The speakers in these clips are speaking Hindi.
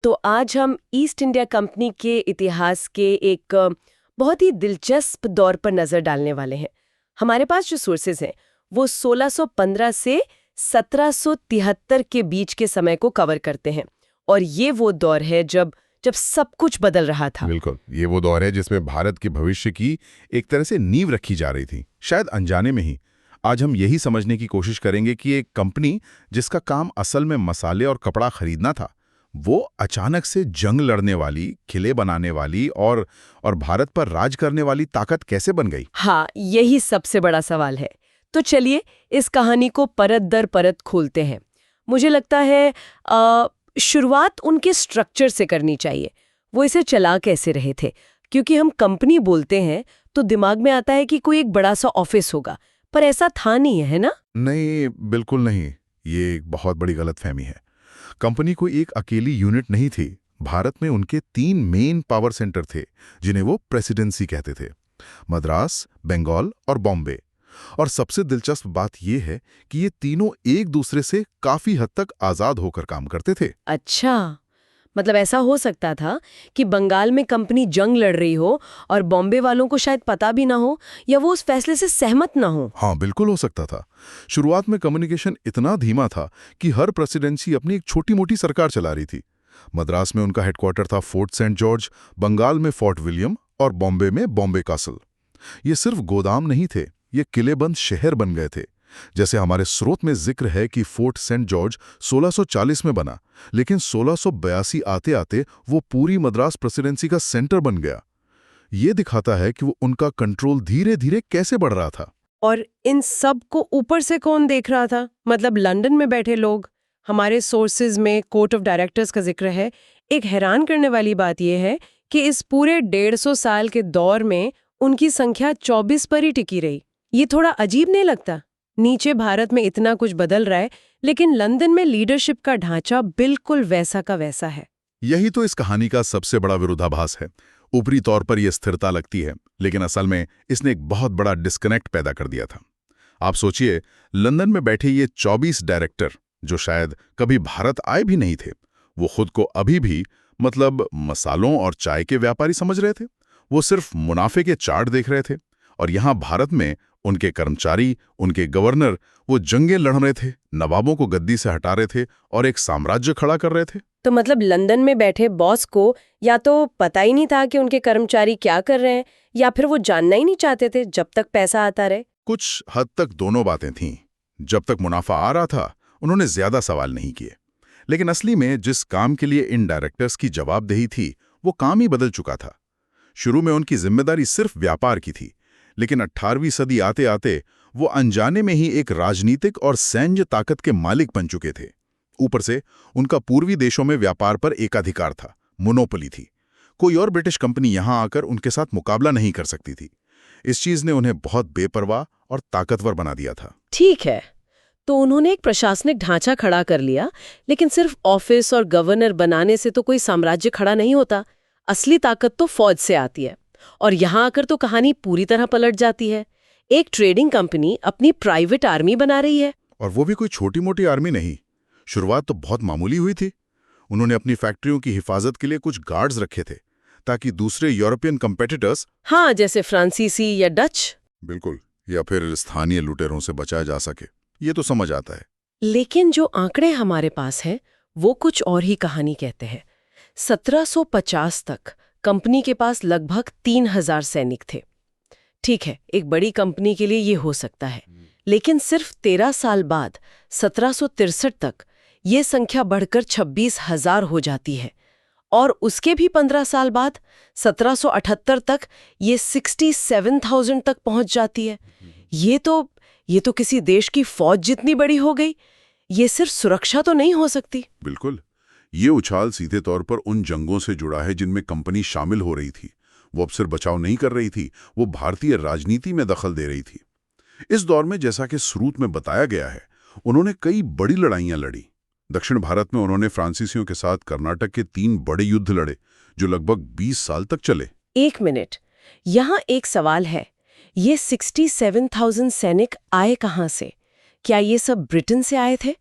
तो आज हम ईस्ट इंडिया कंपनी के इतिहास के एक बहुत ही दिलचस्प दौर पर नजर डालने वाले हैं। हमारे पास जो सोर्सेज हैं वो 1615 से 1773 के बीच के समय को कवर करते हैं और ये वो दौर है जब सब कुछ बदल रहा था। बिल्कुल, ये वो दौर है जिसमें भारत के भविष्य की एक तरह से नींव रखी जा रही थी, शायद अनजाने में ही। आज हम यही समझने की कोशिश करेंगे कि एक कंपनी जिसका काम असल में मसाले और कपड़ा खरीदना था, वो अचानक से जंग लड़ने वाली, किले बनाने वाली और भारत पर राज करने वाली ताकत कैसे बन गई। हाँ, यही सबसे बड़ा सवाल है। तो चलिए इस कहानी को परत दर परत खोलते हैं। मुझे लगता है शुरुआत उनके स्ट्रक्चर से करनी चाहिए। वो इसे चला कैसे रहे थे, क्योंकि हम कंपनी बोलते हैं तो दिमाग में आता है कि कोई एक बड़ा सा ऑफिस होगा, पर ऐसा था नहीं है ना? नहीं, बिल्कुल नहीं। ये एक बहुत बड़ी गलतफहमी है। कंपनी कोई एक अकेली यूनिट नहीं थी। भारत में उनके 3 मेन पावर सेंटर थे, जिन्हें वो प्रेसिडेंसी कहते थे: मद्रास, बंगाल और बॉम्बे। और सबसे दिलचस्प बात यह है कि ये तीनों एक दूसरे से काफी हद तक आजाद होकर काम करते थे। अच्छा, मतलब ऐसा हो सकता था कि बंगाल में कंपनी जंग लड़ रही हो और बॉम्बे वालों को शायद पता भी ना हो या वो उस फैसले से सहमत ना हो। हाँ, बिल्कुल हो सकता था। शुरुआत में कम्युनिकेशन इतना धीमा था कि हर प्रेसिडेंसी अपनी एक छोटी मोटी सरकार चला रही थी। मद्रास में उनका हेडक्वार्टर था फोर्ट सेंट जॉर्ज, बंगाल में फोर्ट विलियम और बॉम्बे में बॉम्बे कासल। ये सिर्फ गोदाम नहीं थे, ये किलेबंद शहर बन गए थे। जैसे हमारे स्रोत में जिक्र है कि फोर्ट सेंट जॉर्ज 1640 में बना, लेकिन 1682 आते आते वो पूरी मद्रास प्रेसिडेंसी का सेंटर बन गया। ये दिखाता है कि वो उनका कंट्रोल धीरे धीरे कैसे बढ़ रहा था। और इन सब को ऊपर से कौन देख रहा था? मतलब लंदन में बैठे लोग। हमारे सोर्सेज में कोर्ट ऑफ डायरेक्टर्स का जिक्र है। एक हैरान करने वाली बात यह है कि इस पूरे 150 साल के दौर में उनकी संख्या 24 पर ही टिकी रही। ये थोड़ा अजीब नहीं लगता? नीचे भारत में इतना कुछ बदल रहा है, लेकिन लंदन में लीडरशिप का ढांचा बिल्कुल वैसा का वैसा है। यही तो इस कहानी का सबसे बड़ा विरोधाभास है। ऊपरी तौर पर यह स्थिरता लगती है, लेकिन असल में इसने एक बहुत बड़ा डिस्कनेक्ट पैदा कर दिया था। आप सोचिए, लंदन में बैठे ये 24 डायरेक्टर, जो शायद कभी भारत आए भी नहीं थे, वो खुद को अभी भी मतलब मसालों और चाय के व्यापारी समझ रहे थे। वो सिर्फ मुनाफे के चार्ट देख रहे थे। और यहाँ भारत में उनके कर्मचारी, उनके गवर्नर, वो जंगें लड़ रहे थे, नवाबों को गद्दी से हटा रहे थे और एक साम्राज्य खड़ा कर रहे थे। तो मतलब लंदन में बैठे बॉस को या तो पता ही नहीं था कि उनके कर्मचारी क्या कर रहे हैं, या फिर वो जानना ही नहीं चाहते थे जब तक पैसा आता रहे। कुछ हद तक दोनों बातें थीं। जब तक मुनाफा आ रहा था, उन्होंने ज्यादा सवाल नहीं किए। लेकिन असली में जिस काम के लिए इन डायरेक्टर्स की जवाबदेही थी, वो काम ही बदल चुका था। शुरू में उनकी जिम्मेदारी सिर्फ व्यापार की थी, लेकिन 18वीं सदी आते आते वो अनजाने में ही एक राजनीतिक और सैन्य ताकत के मालिक बन चुके थे। ऊपर से उनका पूर्वी देशों में व्यापार पर एकाधिकार था, मोनोपोली थी। कोई और ब्रिटिश कंपनी यहां आकर उनके साथ मुकाबला नहीं कर सकती थी। इस चीज ने उन्हें बहुत बेपरवाह और ताकतवर बना दिया था। ठीक है, तो उन्होंने एक प्रशासनिक ढांचा खड़ा कर लिया, लेकिन सिर्फ ऑफिस और गवर्नर बनाने से तो कोई साम्राज्य खड़ा नहीं होता। असली ताकत तो फौज से आती है, और यहाँ आकर तो कहानी पूरी तरह पलट जाती है। एक ट्रेडिंग कंपनी अपनी प्राइवेट आर्मी बना रही है। और वो भी कोई छोटी मोटी आर्मी नहीं। शुरुआत तो बहुत मामूली हुई थी। उन्होंने अपनी फैक्ट्रियों की हिफाजत के लिए कुछ गार्ड्स रखे थे, ताकि दूसरे यूरोपियन कंपेटिटर्स, हाँ, जैसे फ्रांसीसी या डच, बिल्कुल, या फिर स्थानीय लुटेरों से बचाया जा सके। ये तो समझ आता है। लेकिन जो आंकड़े हमारे पास हैं वो कुछ और ही कहानी कहते हैं। 1750 तक कंपनी के पास लगभग 3000 सैनिक थे। ठीक है, एक बड़ी कंपनी के लिए ये हो सकता है, लेकिन सिर्फ 13 साल बाद 1763 तक ये संख्या बढ़कर 26,000 हो जाती है, और उसके भी 15 साल बाद 1778 तक ये 67,000 तक पहुंच जाती है। ये तो किसी देश की फौज जितनी बड़ी हो गई। ये सिर्फ सुरक्षा तो नहीं हो सकती। बिल्कुल, ये उछाल सीधे तौर पर उन जंगों से जुड़ा है जिनमें कंपनी शामिल हो रही थी। वो अब सिर्फ बचाव नहीं कर रही थी, वो भारतीय राजनीति में दखल दे रही थी। इस दौर में, जैसा कि स्रोत में बताया गया है, उन्होंने कई बड़ी लड़ाइयां लड़ी। दक्षिण भारत में उन्होंने फ्रांसीसियों के साथ कर्नाटक के 3 बड़े युद्ध लड़े, जो लगभग 20 साल तक चले। एक मिनट, यहाँ एक सवाल है। ये 67,000 सैनिक आए कहाँ से? क्या ये सब ब्रिटेन से आए थे?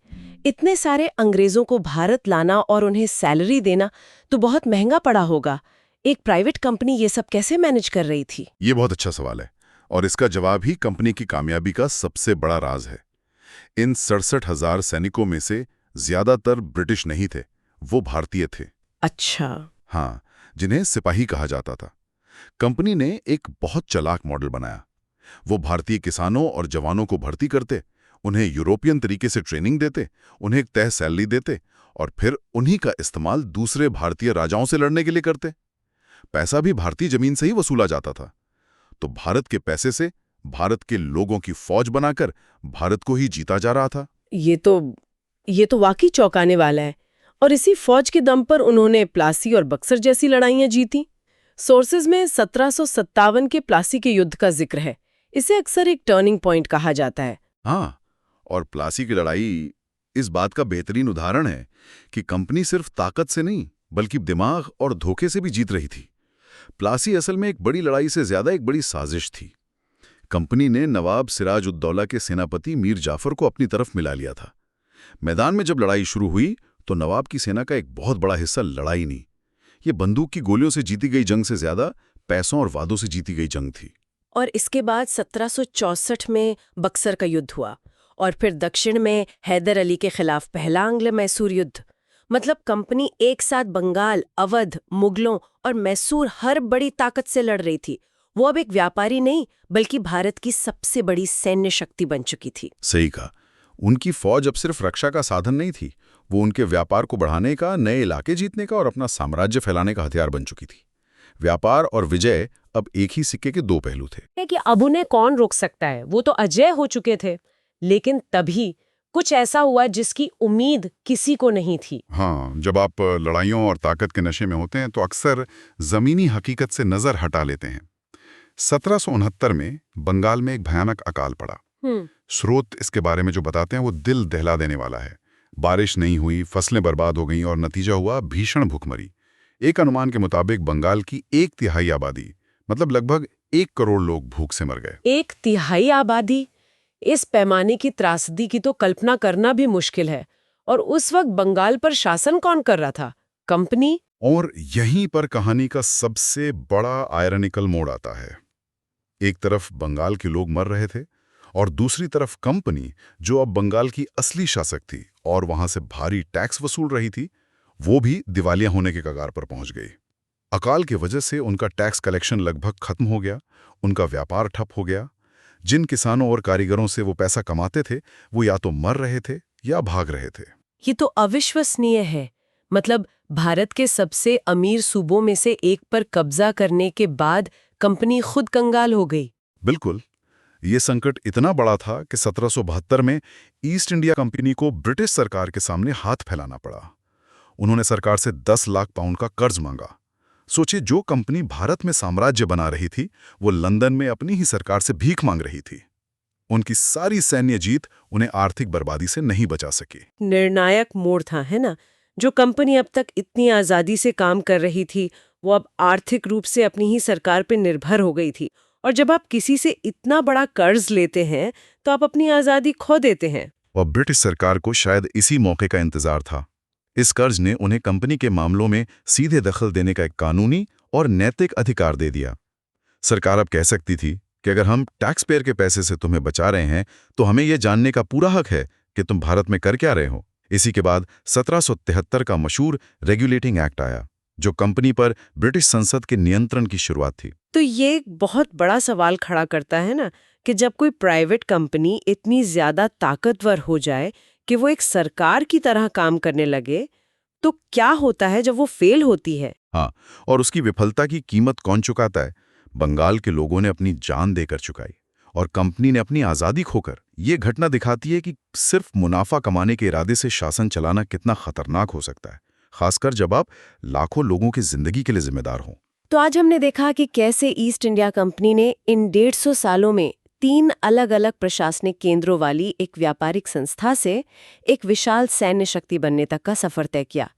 इतने सारे अंग्रेजों को भारत लाना और उन्हें सैलरी देना तो बहुत महंगा पड़ा होगा। एक प्राइवेट कंपनी ये सब कैसे मैनेज कर रही थी? ये बहुत अच्छा सवाल है और इसका जवाब ही कंपनी की कामयाबी का सबसे बड़ा राज है। इन 67,000 सैनिकों में से ज्यादातर ब्रिटिश नहीं थे, वो भारतीय थे। अच्छा। हाँ, जिन्हें सिपाही कहा जाता था। कंपनी ने एक बहुत चालाक मॉडल बनाया। वो भारतीय किसानों और जवानों को भर्ती करते, उन्हें यूरोपियन तरीके से ट्रेनिंग देते, उन्हें एक तय सैलरी देते और फिर उन्हीं का इस्तेमाल दूसरे भारतीय राजाओं से लड़ने के लिए करते। पैसा भी भारतीय जमीन से ही वसूला जाता था। तो भारत के पैसे से भारत के लोगों की फौज बनाकर भारत को ही जीता जा रहा था। ये तो वाकई चौंकाने वाला है। और इसी फौज के दम पर उन्होंने प्लासी और बक्सर जैसी लड़ाइयां जीती। सोर्सेज में 1757 के प्लासी के युद्ध का जिक्र है। इसे अक्सर एक टर्निंग पॉइंट कहा जाता है। हाँ, और प्लासी की लड़ाई इस बात का बेहतरीन उदाहरण है कि कंपनी सिर्फ ताकत से नहीं बल्कि दिमाग और धोखे से भी जीत रही थी। प्लासी असल में एक बड़ी लड़ाई से ज्यादा एक बड़ी साजिश थी। कंपनी ने नवाब सिराज-उद-दौला के सेनापति मीर जाफर को अपनी तरफ मिला लिया था। मैदान में जब लड़ाई शुरू हुई तो नवाब की सेना का एक बहुत बड़ा हिस्सा लड़ाई नहीं, ये बंदूक की गोलियों से जीती गई जंग से ज्यादा पैसों और वादों से जीती गई जंग थी। और इसके बाद 1764 में बक्सर का युद्ध हुआ और फिर दक्षिण में हैदर अली के खिलाफ पहला आंग्ल मैसूर युद्ध। मतलब कंपनी एक साथ बंगाल, अवध, मुगलों और मैसूर हर बड़ी ताकत से लड़ रही थी। वो अब एक व्यापारी नहीं बल्कि भारत की सबसे बड़ी सैन्य शक्ति बन चुकी थी। सही कहा। उनकी फौज अब सिर्फ रक्षा का साधन नहीं थी, वो उनके व्यापार को बढ़ाने का, नए इलाके जीतने का और अपना साम्राज्य फैलाने का हथियार बन चुकी थी। व्यापार और विजय अब एक ही सिक्के के दो पहलू थे। कि अब उन्हें कौन रोक सकता है, वो तो अजय हो चुके थे। लेकिन तभी कुछ ऐसा हुआ जिसकी उम्मीद किसी को नहीं थी। हाँ, जब आप लड़ाइयों और ताकत के नशे में होते हैं तो अक्सर जमीनी हकीकत से नजर हटा लेते हैं। 1769 में बंगाल में एक भयानक अकाल पड़ा। स्रोत इसके बारे में जो बताते हैं वो दिल दहला देने वाला है। बारिश नहीं हुई, फसलें बर्बाद हो गईं और नतीजा हुआ भीषण भूखमरी। एक अनुमान के मुताबिक बंगाल की 1/3 आबादी, मतलब लगभग 1 करोड़ लोग भूख से मर गए। 1/3 आबादी? इस पैमाने की त्रासदी की तो कल्पना करना भी मुश्किल है। और उस वक्त बंगाल पर शासन कौन कर रहा था? कंपनी। और यहीं पर कहानी का सबसे बड़ा आयरनिकल मोड़ आता है। एक तरफ बंगाल के लोग मर रहे थे और दूसरी तरफ कंपनी, जो अब बंगाल की असली शासक थी और वहां से भारी टैक्स वसूल रही थी, वो भी दिवालिया होने के कगार पर पहुंच गई। अकाल की वजह से उनका टैक्स कलेक्शन लगभग खत्म हो गया, उनका व्यापार ठप हो गया। जिन किसानों और कारीगरों से वो पैसा कमाते थे, वो या तो मर रहे थे या भाग रहे थे। ये तो अविश्वसनीय है। मतलब भारत के सबसे अमीर सूबों में से एक पर कब्जा करने के बाद कंपनी खुद कंगाल हो गई। बिल्कुल। ये संकट इतना बड़ा था कि 1772 में ईस्ट इंडिया कंपनी को ब्रिटिश सरकार के सामने हाथ फैलाना पड़ा। उन्होंने सरकार से 10 लाख पाउंड का कर्ज मांगा। सोचिए, जो कंपनी भारत में साम्राज्य बना रही थी, वो लंदन में अपनी ही सरकार से भीख मांग रही थी। उनकी सारी सैन्य जीत उन्हें आर्थिक बर्बादी से नहीं बचा सकी। निर्णायक मोड़ था, है ना? जो कंपनी अब तक इतनी आजादी से काम कर रही थी, वो अब आर्थिक रूप से अपनी ही सरकार पर निर्भर हो गई थी। और जब आप किसी से इतना बड़ा कर्ज लेते हैं तो आप अपनी आजादी खो देते हैं। और ब्रिटिश सरकार को शायद इसी मौके का इंतजार था। इस कर्ज ने उन्हें कंपनी के मामलों में सीधे दखल देने का एक कानूनी और नैतिक अधिकार दे दिया। सरकार अब कह सकती थी कि अगर हम टैक्स पेयर के पैसे से तुम्हें बचा रहे हैं तो हमें यह जानने का पूरा हक है कि तुम भारत में कर क्या रहे हो। इसी के बाद 1773 का मशहूर रेगुलेटिंग एक्ट आया, जो कंपनी पर ब्रिटिश संसद के नियंत्रण की शुरुआत थी। तो ये एक बहुत बड़ा सवाल खड़ा करता है ना कि जब कोई प्राइवेट कंपनी इतनी ज्यादा ताकतवर हो जाए कि वो एक सरकार की तरह काम करने लगे, तो क्या होता है जब वो फेल होती है? हाँ, और उसकी विफलता की कीमत कौन चुकाता है? बंगाल के लोगों ने अपनी जान देकर चुकाई और कंपनी ने अपनी आजादी खोकर। ये घटना दिखाती है कि सिर्फ मुनाफा कमाने के इरादे से शासन चलाना कितना खतरनाक हो सकता है, खासकर जब आप लाखों लोगों की जिंदगी के लिए जिम्मेदार हों। तो आज हमने देखा कि कैसे ईस्ट इंडिया कंपनी ने इन 150 सालों में 3 अलग-अलग प्रशासनिक केंद्रों वाली एक व्यापारिक संस्था से एक विशाल सैन्य शक्ति बनने तक का सफर तय किया।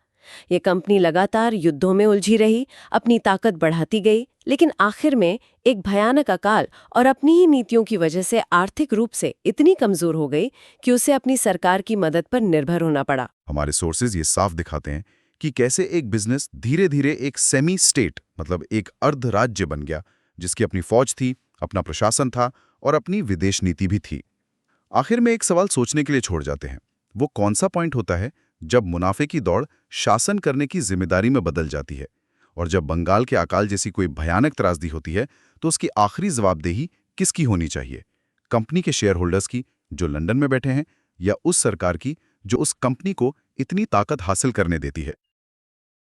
ये कंपनी लगातार युद्धों में उलझी रही, अपनी ताकत बढ़ाती गई, लेकिन आखिर में एक भयानक अकाल और अपनी ही नीतियों की वजह से आर्थिक रूप से इतनी कमजोर हो गई कि उसे अपनी सरकार की मदद पर निर्भर होना पड़ा। हमारे सोर्सेज ये साफ दिखाते हैं कि कैसे एक बिजनेस धीरे धीरे एक सेमी स्टेट मतलब एक अर्ध राज्य बन गया, जिसकी अपनी फौज थी, अपना प्रशासन था और अपनी विदेश नीति भी थी। आखिर में एक सवाल सोचने के लिए छोड़ जाते हैं, वो कौन सा पॉइंट होता है जब मुनाफे की दौड़ शासन करने की जिम्मेदारी में बदल जाती है, और जब बंगाल के अकाल जैसी कोई भयानक त्रासदी होती है तो उसकी आखिरी जवाबदेही किसकी होनी चाहिए? कंपनी के शेयर होल्डर्स की जो लंदन में बैठे हैं, या उस सरकार की जो उस कंपनी को इतनी ताकत हासिल करने देती है?